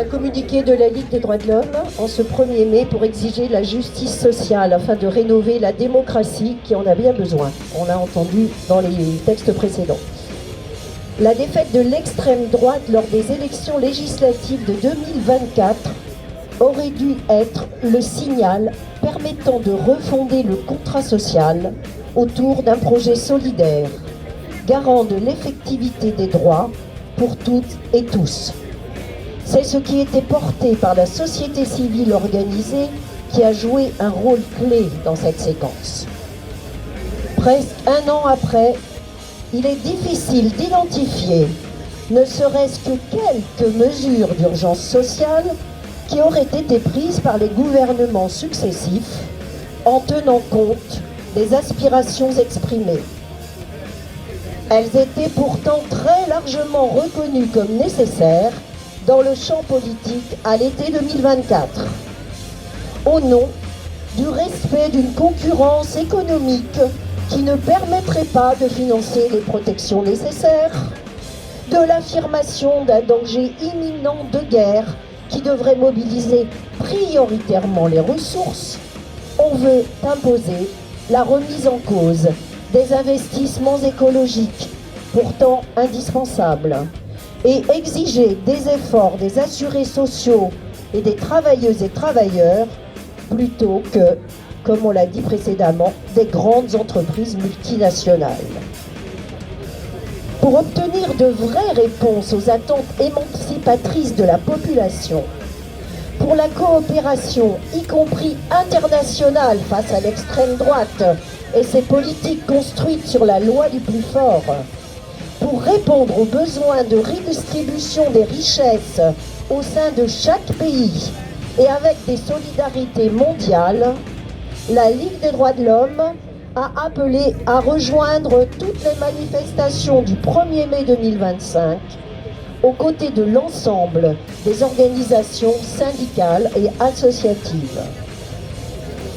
Un communiqué de la Ligue des droits de l'homme en ce 1er mai pour exiger la justice sociale afin de rénover la démocratie qui en a bien besoin. On l'a entendu dans les textes précédents. La défaite de l'extrême droite lors des élections législatives de 2024 aurait dû être le signal permettant de refonder le contrat social autour d'un projet solidaire, garant de l'effectivité des droits pour toutes et tous. C'est ce qui était porté par la société civile organisée qui a joué un rôle clé dans cette séquence. Presque un an après, il est difficile d'identifier, ne serait-ce que quelques mesures d'urgence sociale qui auraient été prises par les gouvernements successifs en tenant compte des aspirations exprimées. Elles étaient pourtant très largement reconnues comme nécessaires dans le champ politique à l'été 2024, au nom du respect d'une concurrence économique qui ne permettrait pas de financer les protections nécessaires, de l'affirmation d'un danger imminent de guerre qui devrait mobiliser prioritairement les ressources. On veut imposer la remise en cause des investissements écologiques, pourtant indispensables, et exiger des efforts des assurés sociaux et des travailleuses et travailleurs plutôt que, comme on l'a dit précédemment, des grandes entreprises multinationales. Pour obtenir de vraies réponses aux attentes émancipatrices de la population, pour la coopération, y compris internationale, face à l'extrême droite et ses politiques construites sur la loi du plus fort, pour répondre aux besoins de redistribution des richesses au sein de chaque pays et avec des solidarités mondiales, la Ligue des droits de l'homme a appelé à rejoindre toutes les manifestations du 1er mai 2025 aux côtés de l'ensemble des organisations syndicales et associatives.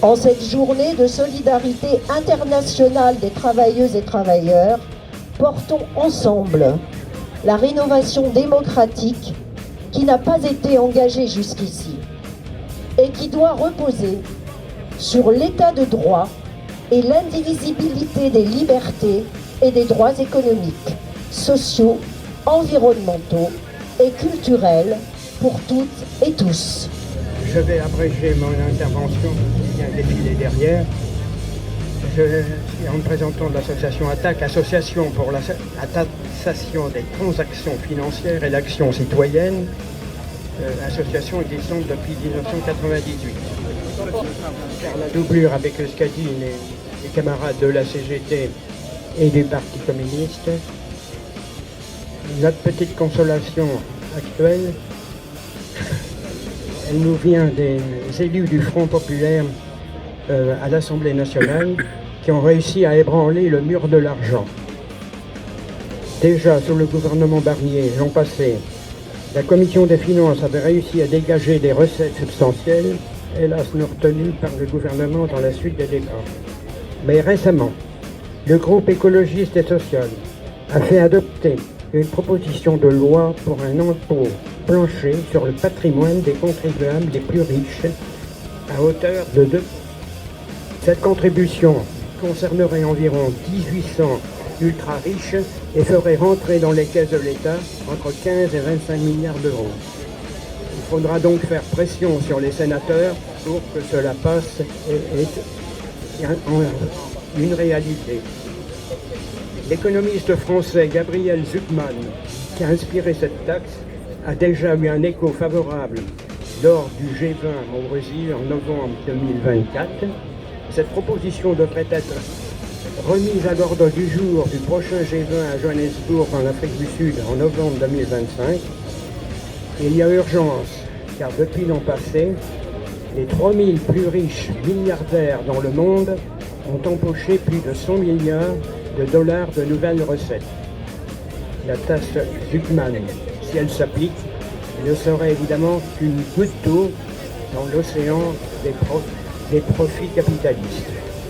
En cette journée de solidarité internationale des travailleuses et travailleurs, portons ensemble la rénovation démocratique qui n'a pas été engagée jusqu'ici et qui doit reposer sur l'état de droit et l'indivisibilité des libertés et des droits économiques, sociaux, environnementaux et culturels pour toutes et tous. Je vais abréger mon intervention qui vient défiler derrière. Je suis en représentant de l'association ATTAC, Association pour la taxation des transactions financières et l'action citoyenne, association existante depuis 1998. Faire la doublure avec ce qu'a dit les camarades de la CGT et du Parti communiste. Notre petite consolation actuelle, elle nous vient des élus du Front populaire à l'Assemblée nationale qui ont réussi à ébranler le mur de l'argent. Déjà sous le gouvernement Barnier, l'an passé, la commission des finances avait réussi à dégager des recettes substantielles, hélas non retenues par le gouvernement dans la suite des débats. Mais récemment, le groupe écologiste et social a fait adopter une proposition de loi pour un impôt plancher sur le patrimoine des contribuables les plus riches à hauteur de 2. Cette contribution concernerait environ 1800 ultra riches et ferait rentrer dans les caisses de l'État entre 15 et 25 milliards d'euros. Il faudra donc faire pression sur les sénateurs pour que cela passe et une réalité. L'économiste français Gabriel Zucman, qui a inspiré cette taxe, a déjà eu un écho favorable lors du G20 au Brésil en novembre 2024. Cette proposition devrait être remise à l'ordre du jour du prochain G20 à Johannesburg en Afrique du Sud en novembre 2025. Il y a urgence, car depuis l'an passé, les 3000 plus riches milliardaires dans le monde ont empoché plus de 100 milliards de dollars de nouvelles recettes. La taxe Zucman, si elle s'applique, ne serait évidemment qu'une goutte d'eau dans l'océan des profits capitalistes.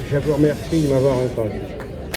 Je vous remercie de m'avoir entendu.